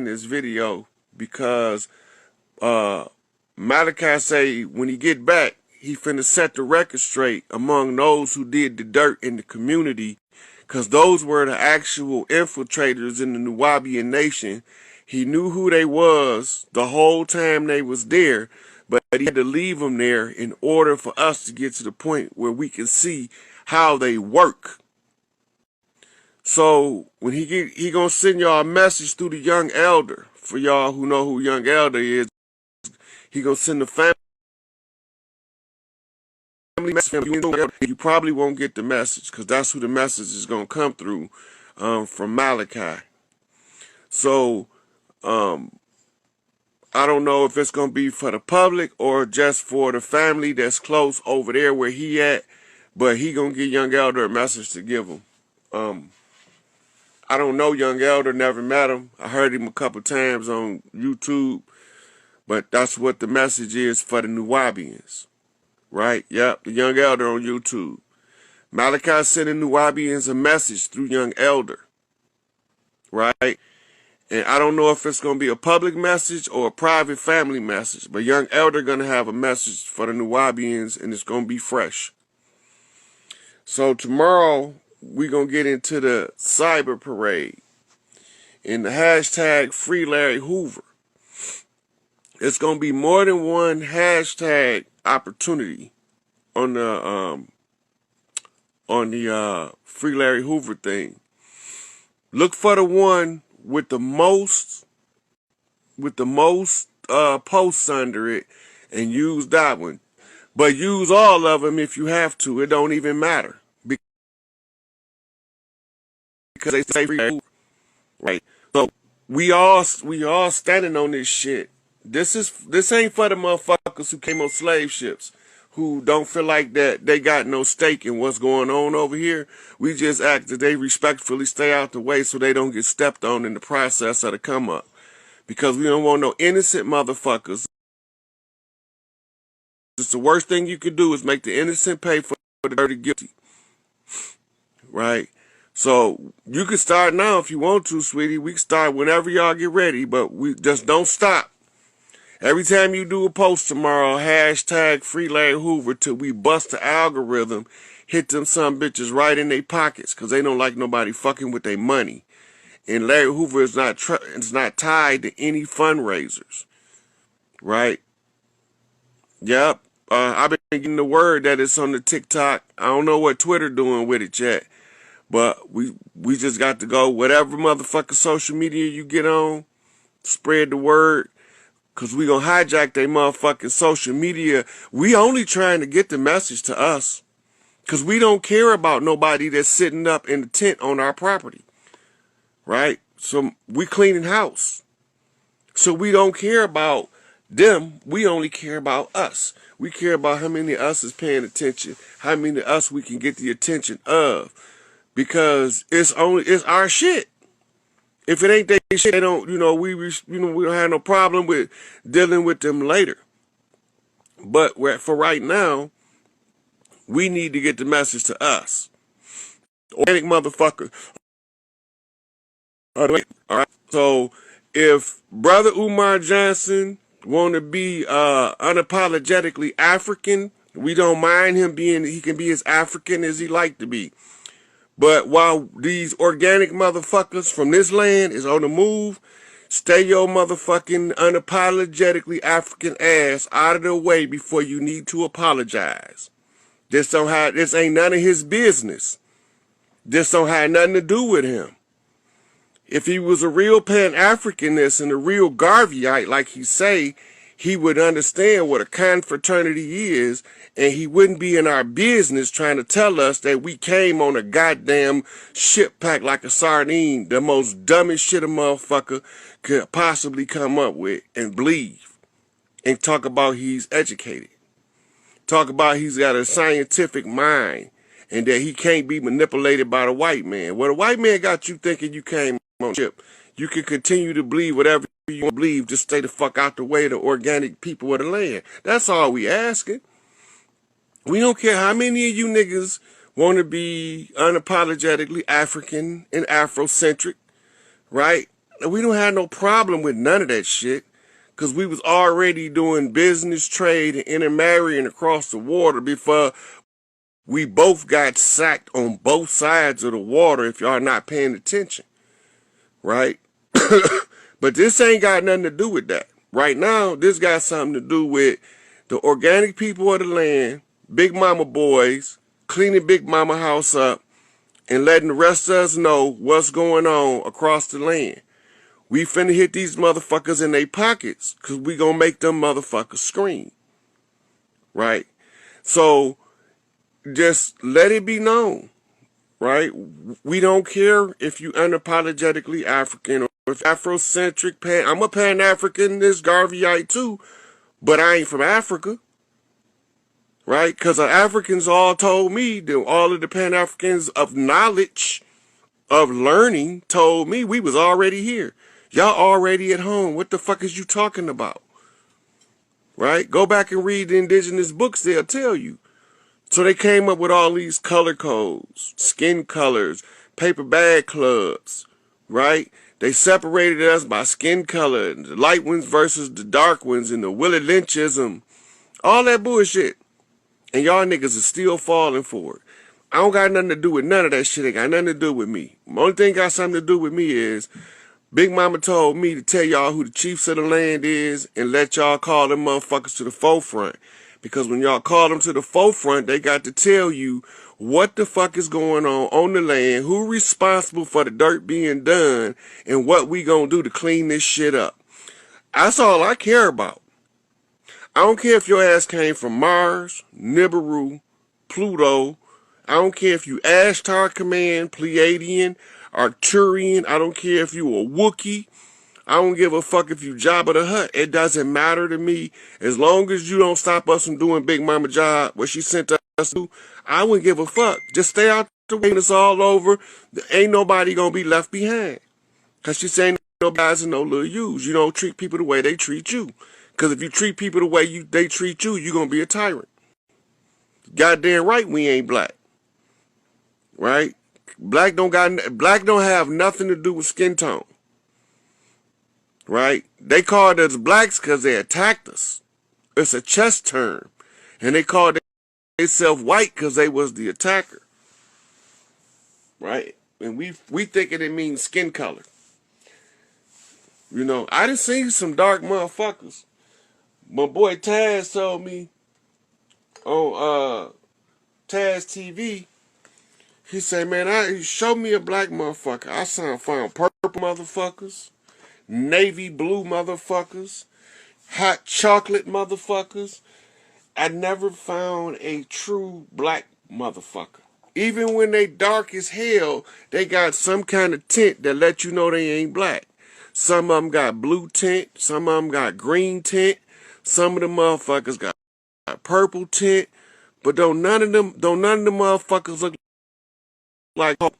this video because Malachi say when he get back, he finna set the record straight among those who did the dirt in the community, because those were the actual infiltrators in the Nuwabian nation. He knew who they was the whole time they was there, but he had to leave them there in order for us to get to the point where we can see how they work. So when he gonna send y'all a message through the young elder. For y'all who know who young elder is, he gonna send the family message. You probably won't get the message because that's who the message is gonna come through from Malachi. So I don't know if it's gonna be for the public or just for the family that's close over there where he at, but he gonna give young elder a message to give him. I don't know young elder, never met him. I heard him a couple times on YouTube, but that's what the message is for the Nuwabians, right? Yep, the young elder on YouTube. Malachi sending Nuwabians a message through young elder, right? And I don't know if it's going to be a public message or a private family message, but young elder going to have a message for the Nuwabians, and it's going to be fresh. So tomorrow, we're going to get into the cyber parade and the hashtag Free Larry Hoover. It's going to be more than one hashtag opportunity on the Free Larry Hoover thing. Look for the one with the most posts under it and use that one. But use all of them if you have to. It don't even matter. Because they say free Hoover, right? So we all standing on this shit. This ain't for the motherfuckers who came on slave ships, who don't feel like that they got no stake in what's going on over here. We just ask that they respectfully stay out the way so they don't get stepped on in the process of the come up. Because we don't want no innocent motherfuckers. It's the worst thing you could do is make the innocent pay for the dirty guilty. Right? So you can start now if you want to, sweetie. We can start whenever y'all get ready, but we just don't stop. Every time you do a post tomorrow, hashtag Free Larry Hoover till we bust the algorithm, hit them some bitches right in their pockets because they don't like nobody fucking with their money. And Larry Hoover is not tied to any fundraisers, right? Yep. I've been getting the word that it's on the TikTok. I don't know what Twitter doing with it yet. But we just got to go, whatever motherfucking social media you get on, spread the word, because we going to hijack their motherfucking social media. We only trying to get the message to us, because we don't care about nobody that's sitting up in the tent on our property, right? So we cleaning house. So we don't care about them. We only care about us. We care about how many of us is paying attention, how many of us we can get the attention of. Because it's our shit. If it ain't their shit, they don't, we don't have no problem with dealing with them later. But for right now, we need to get the message to us. Organic motherfucker. All right. So if Brother Umar Johnson want to be unapologetically African, we don't mind him he can be as African as he like to be. But while these organic motherfuckers from this land is on the move, stay your motherfucking unapologetically African ass out of the way before you need to apologize. This ain't none of his business. This don't have nothing to do with him. If he was a real Pan-Africanist and a real Garveyite, like he say, he would understand what a confraternity is, and he wouldn't be in our business trying to tell us that we came on a goddamn ship packed like a sardine, the most dumbest shit a motherfucker could possibly come up with and believe, and talk about he's educated. Talk about he's got a scientific mind, and that he can't be manipulated by the white man. Well, the white man got you thinking you came on a ship. You can continue to believe whatever you want to believe, just stay the fuck out the way of the organic people of the land. That's all we asking. We don't care how many of you niggas want to be unapologetically African and Afrocentric, right? We don't have no problem with none of that shit. Because we was already doing business, trade, and intermarrying across the water before we both got sacked on both sides of the water if y'all not paying attention. Right? But this ain't got nothing to do with that. Right now, this got something to do with the organic people of the land, Big Mama boys, cleaning Big Mama house up, and letting the rest of us know what's going on across the land. We finna hit these motherfuckers in their pockets because we gonna make them motherfuckers scream. Right? So, just let it be known. Right? We don't care if you unapologetically African or if Afrocentric, I'm a Pan-African, this Garveyite too, but I ain't from Africa. Right? Because the Africans all told me, all of the Pan-Africans of knowledge, of learning, told me we was already here. Y'all already at home. What the fuck is you talking about? Right? Go back and read the indigenous books. They'll tell you. So they came up with all these color codes, skin colors, paper bag clubs. Right? They separated us by skin color. The light ones versus the dark ones and the Willie Lynchism. All that bullshit. And y'all niggas are still falling for it. I don't got nothing to do with none of that shit. It got nothing to do with me. The only thing got something to do with me is Big Mama told me to tell y'all who the chiefs of the land is and let y'all call them motherfuckers to the forefront. Because when y'all call them to the forefront, they got to tell you what the fuck is going on the land, who responsible for the dirt being done, and what we gonna do to clean this shit up. That's all I care about. I don't care if your ass came from Mars, Nibiru, Pluto. I don't care if you Ashtar Command, Pleiadian, Arcturian. I don't care if you a Wookiee. I don't give a fuck if you Jabba the Hutt. It doesn't matter to me. As long as you don't stop us from doing Big Mama job, what she sent us to, I wouldn't give a fuck. Just stay out the way. It's all over. Ain't nobody gonna be left behind. Because she saying no guys and no little yous. You don't treat people the way they treat you. Because if you treat people the way they treat you, you're going to be a tyrant. Goddamn right we ain't black. Right? Black don't have nothing to do with skin tone. Right? They called us blacks because they attacked us. It's a chess term. And they called themselves white because they was the attacker. Right? And we thinking it means skin color. You know, I done seen some dark motherfuckers. My boy Taz told me on Taz TV, he said, man, he showed me a black motherfucker. I found purple motherfuckers, navy blue motherfuckers, hot chocolate motherfuckers. I never found a true black motherfucker. Even when they dark as hell, they got some kind of tint that let you know they ain't black. Some of them got blue tint, some of them got green tint. Some of the motherfuckers got purple tint, but don't none of them motherfuckers look like Coke.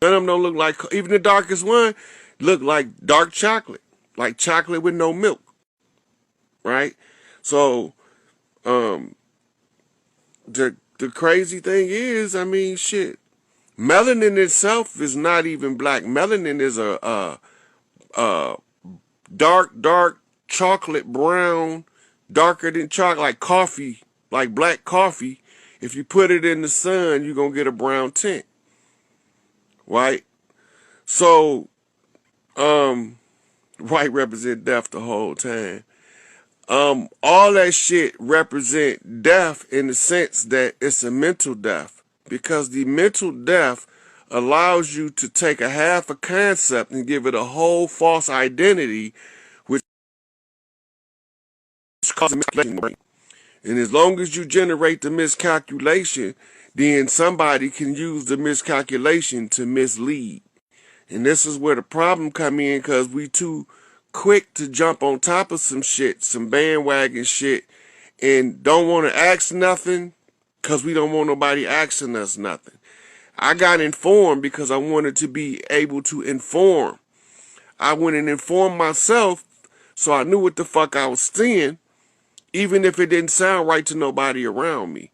None of them don't look like Coke. Even the darkest one look like dark chocolate, like chocolate with no milk, right? So, the crazy thing is, I mean, shit, melanin itself is not even black. Melanin is a dark chocolate brown. Darker than chocolate, like coffee, like black coffee. If you put it in the sun, you're going to get a brown tint. Right? So, white represent death the whole time. All that shit represent death in the sense that it's a mental death. Because the mental death allows you to take a half a concept and give it a whole false identity, which causes miscalculation. And as long as you generate the miscalculation, then somebody can use the miscalculation to mislead. And this is where the problem come in, because we too quick to jump on top of some shit, some bandwagon shit, and don't want to ask nothing because we don't want nobody asking us nothing. I got informed because I wanted to be able to inform. I went and informed myself so I knew what the fuck I was seeing, even if it didn't sound right to nobody around me.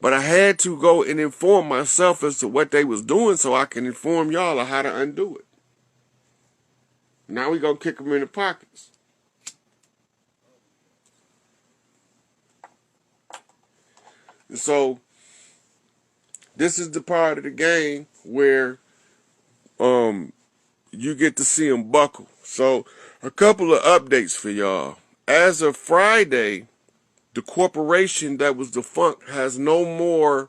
But I had to go and inform myself as to what they was doing so I can inform y'all of how to undo it. Now we gonna kick them in the pockets. And so this is the part of the game where you get to see them buckle. So a couple of updates for y'all. As of Friday, the corporation that was defunct has no more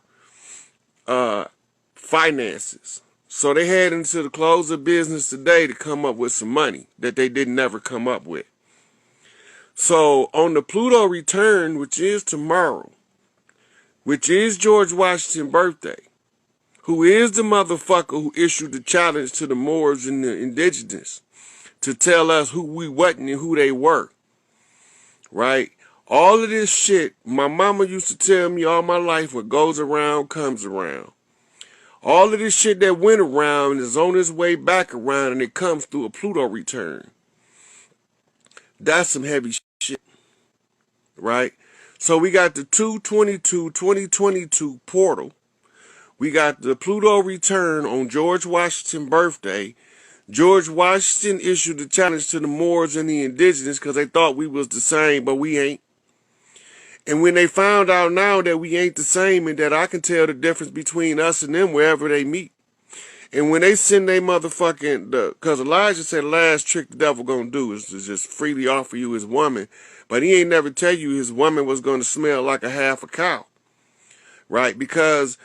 finances. So they had into the close of business today to come up with some money that they didn't never come up with. So on the Pluto return, which is tomorrow, which is George Washington's birthday, who is the motherfucker who issued the challenge to the Moors and the Indigenous to tell us who we wasn't and who they were, right? All of this shit, my mama used to tell me all my life, what goes around comes around. All of this shit that went around is on its way back around, and it comes through a Pluto return. That's some heavy shit, right? So we got the 2/22/2022 portal. We got the Pluto return on George Washington's birthday. George Washington issued the challenge to the Moors and the Indigenous because they thought we was the same, but we ain't. And when they found out now that we ain't the same and that I can tell the difference between us and them wherever they meet. And when they send they motherfucking, because Elijah said the last trick the devil gonna do is to just freely offer you his woman. But he ain't never tell you his woman was gonna smell like a half a cow. Right? Because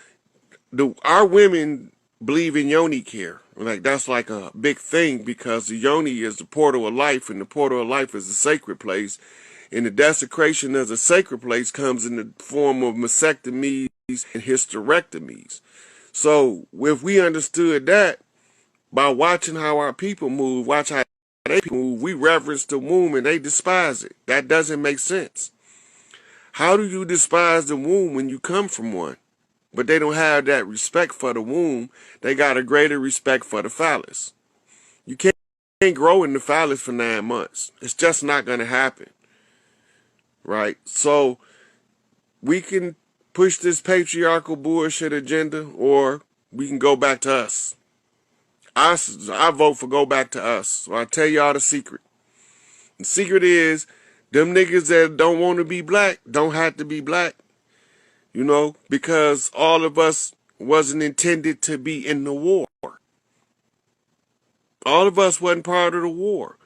our women believe in yoni care. Like that's like a big thing because the yoni is the portal of life, and the portal of life is a sacred place. And the desecration of the sacred place comes in the form of mastectomies and hysterectomies. So if we understood that by watching how our people move, watch how they move, we reverence the womb and they despise it. That doesn't make sense. How do you despise the womb when you come from one? But they don't have that respect for the womb. They got a greater respect for the phallus. You can't grow in the phallus for 9 months. It's just not going to happen. Right? So we can push this patriarchal bullshit agenda, or we can go back to us. I vote for go back to us. So I tell y'all the secret. The secret is them niggas that don't want to be black don't have to be black. You know, because all of us wasn't intended to be in the war. All of us wasn't part of the war.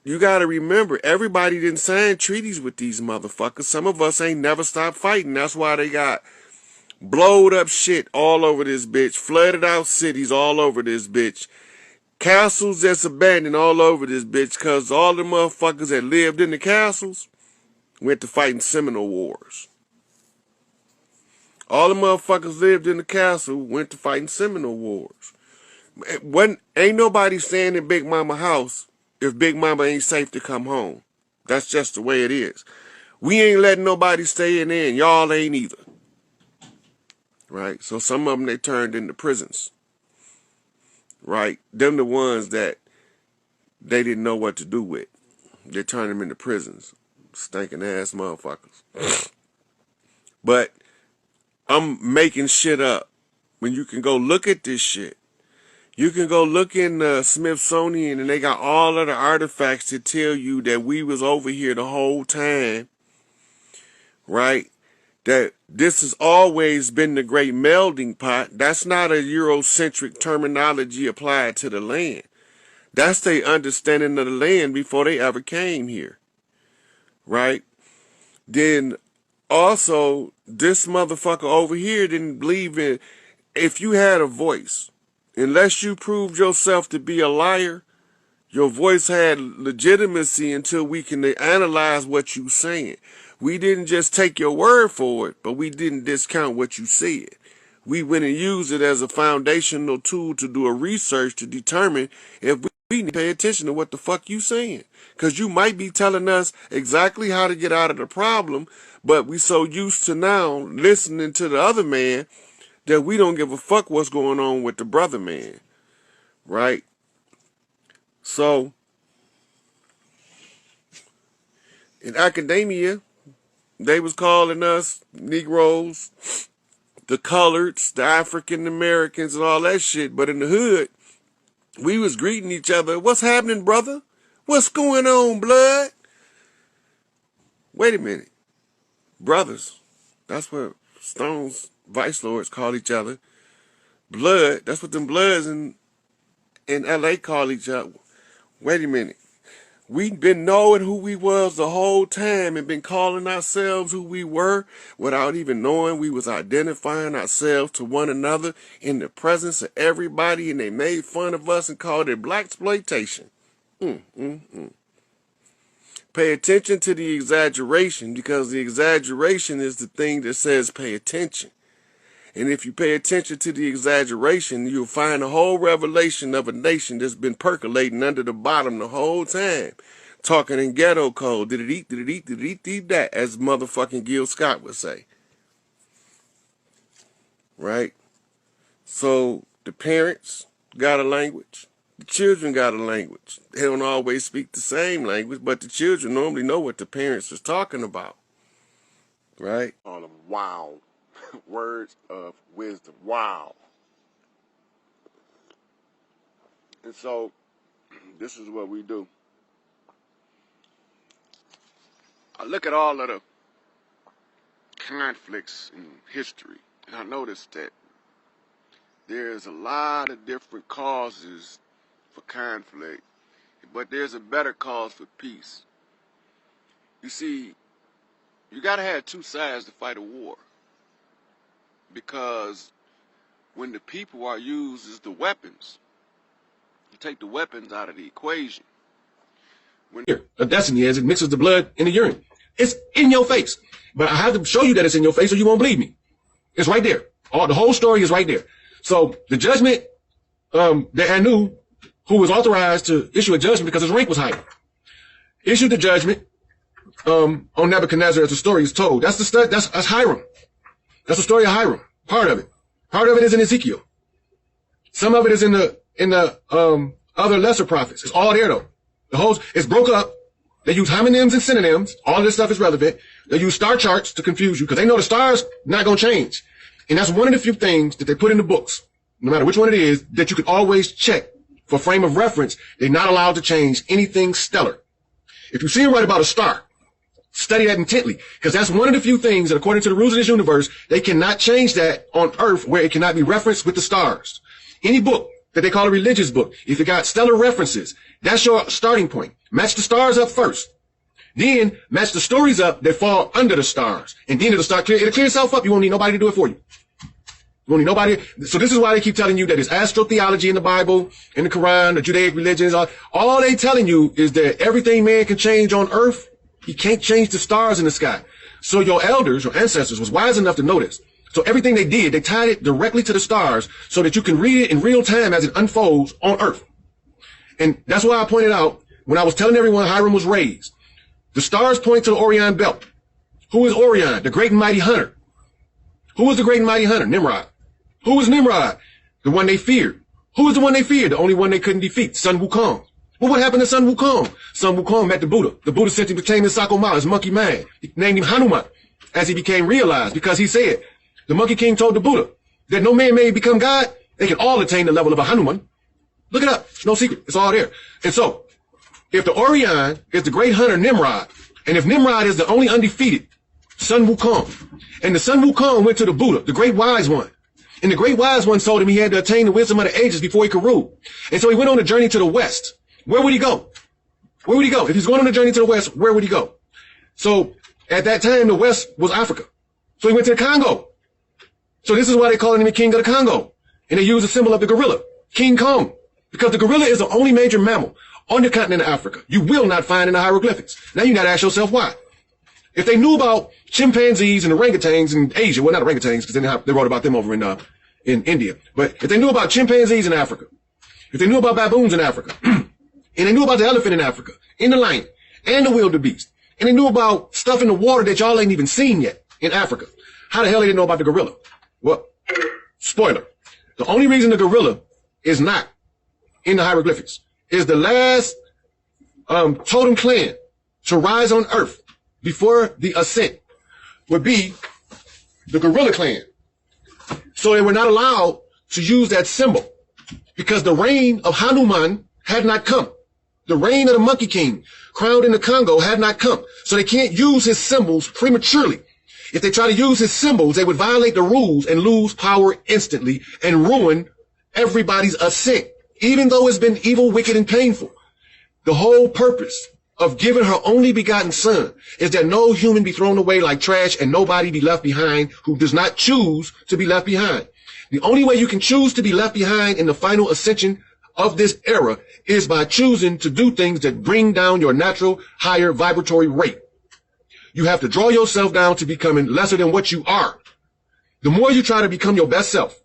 You got to remember, everybody didn't sign treaties with these motherfuckers. Some of us ain't never stopped fighting. That's why they got blowed up shit all over this bitch, flooded out cities all over this bitch, castles that's abandoned all over this bitch, because all the motherfuckers that lived in the castles went to fighting Seminole Wars. All the motherfuckers lived in the castle went to fighting Seminole Wars. Ain't nobody staying in Big Mama house if Big Mama ain't safe to come home. That's just the way it is. We ain't letting nobody stay in there, and y'all ain't either. Right? So some of them, they turned into prisons. Right? Them the ones that they didn't know what to do with. They turned them into prisons. Stinking ass motherfuckers. But I'm making shit up. When you can go look at this shit. You can go look in the Smithsonian, and they got all of the artifacts to tell you that we was over here the whole time, right? That this has always been the great melding pot. That's not a Eurocentric terminology applied to the land. That's their understanding of the land before they ever came here, right? Then also, this motherfucker over here didn't believe in, if you had a voice, unless you proved yourself to be a liar, your voice had legitimacy until we can analyze what you saying. We didn't just take your word for it, but we didn't discount what you said. We went and used it as a foundational tool to do a research to determine if we need to pay attention to what the fuck you saying. Because you might be telling us exactly how to get out of the problem, but we so used to now listening to the other man that we don't give a fuck what's going on with the brother man, right? So, in academia, they was calling us Negroes, the coloreds, the African Americans, and all that shit. But in the hood, We was greeting each other. What's happening, brother? What's going on, blood? Wait a minute. Brothers. That's what Stone's vice lords call each other. Blood. That's what them bloods in LA call each other. Wait a minute. We'd been knowing who we was the whole time and been calling ourselves who we were without even knowing we was identifying ourselves to one another in the presence of everybody, and they made fun of us and called it blaxploitation. Pay attention to the exaggeration, because the exaggeration is the thing that says pay attention. And if you pay attention to the exaggeration, you'll find a whole revelation of a nation that's been percolating under the bottom the whole time. Talking in ghetto code, did it eat, that, as motherfucking Gil Scott would say. Right? So, the parents got a language. The children got a language. They don't always speak the same language, but the children normally know what the parents is talking about. Right? Call them wow. Words of wisdom. Wow. And so, this is what we do. I look at all of the conflicts in history, and I noticed that there's a lot of different causes for conflict, but there's a better cause for peace. You see, you gotta have two sides to fight a war. Because when the people are used as the weapons, you take the weapons out of the equation. A destiny as it mixes the blood in the urine. It's in your face. But I have to show you that it's in your face or you won't believe me. It's right there. The whole story is right there. So the judgment that Anu, who was authorized to issue a judgment because his rank was higher, issued the judgment on Nebuchadnezzar as the story is told. That's Hiram. That's the story of Hiram. Part of it. Part of it is in Ezekiel. Some of it is in the other lesser prophets. It's all there though. It's broke up. They use homonyms and synonyms. All of this stuff is relevant. They use star charts to confuse you because they know the stars not going to change. And that's one of the few things that they put in the books, no matter which one it is, that you can always check for frame of reference. They're not allowed to change anything stellar. If you see them write about a star, study that intently, because that's one of the few things that, according to the rules of this universe, they cannot change that on Earth where it cannot be referenced with the stars. Any book that they call a religious book, if it got stellar references, that's your starting point. Match the stars up first. Then match the stories up that fall under the stars. And then it'll clear itself up. You won't need nobody to do it for you. You won't need nobody. So this is why they keep telling you that it's astrotheology in the Bible, in the Quran, the Judaic religions. All they telling you is that everything man can change on Earth, he can't change the stars in the sky. So your elders, your ancestors, was wise enough to know this. So everything they did, they tied it directly to the stars so that you can read it in real time as it unfolds on Earth. And that's why I pointed out, when I was telling everyone Hiram was raised, the stars point to the Orion belt. Who is Orion? The great and mighty hunter. Who was the great and mighty hunter? Nimrod. Who was Nimrod? The one they feared. Who was the one they feared? The only one they couldn't defeat, Sun Wukong. Well, what happened to Sun Wukong? Sun Wukong met the Buddha. The Buddha sent him to tame his Sakoma, his monkey man. He named him Hanuman as he became realized, because he said, the Monkey King told the Buddha that no man may become God. They can all attain the level of a Hanuman. Look it up. It's no secret. It's all there. And so, if the Orion is the great hunter Nimrod, and if Nimrod is the only undefeated Sun Wukong, and the Sun Wukong went to the Buddha, the great wise one, and the great wise one told him he had to attain the wisdom of the ages before he could rule. And so he went on a journey to the west. Where would he go? Where would he go? If he's going on a journey to the west, where would he go? So at that time, the west was Africa. So he went to the Congo. So this is why they call him the King of the Congo. And they use a symbol of the gorilla, King Kong, because the gorilla is the only major mammal on the continent of Africa you will not find in the hieroglyphics. Now you got to ask yourself why. If they knew about chimpanzees and orangutans in Asia, well, not orangutans, because they wrote about them over in India. But if they knew about chimpanzees in Africa, if they knew about baboons in Africa, and they knew about the elephant in Africa, and the lion, and the wildebeest, and they knew about stuff in the water that y'all ain't even seen yet in Africa, how the hell they didn't know about the gorilla? Well, spoiler. The only reason the gorilla is not in the hieroglyphics is the last totem clan to rise on Earth before the ascent would be the gorilla clan. So they were not allowed to use that symbol because the reign of Hanuman had not come. The reign of the Monkey King, crowned in the Congo, had not come. So they can't use his symbols prematurely. If they try to use his symbols, they would violate the rules and lose power instantly and ruin everybody's ascent, even though it's been evil, wicked, and painful. The whole purpose of giving her only begotten son is that no human be thrown away like trash and nobody be left behind who does not choose to be left behind. The only way you can choose to be left behind in the final ascension of this era is by choosing to do things that bring down your natural higher vibratory rate. You have to draw yourself down to becoming lesser than what you are. The more you try to become your best self,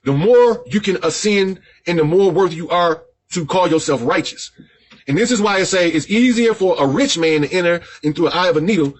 the more you can ascend and the more worthy you are to call yourself righteous. And this is why I say it's easier for a rich man to enter into an eye of a needle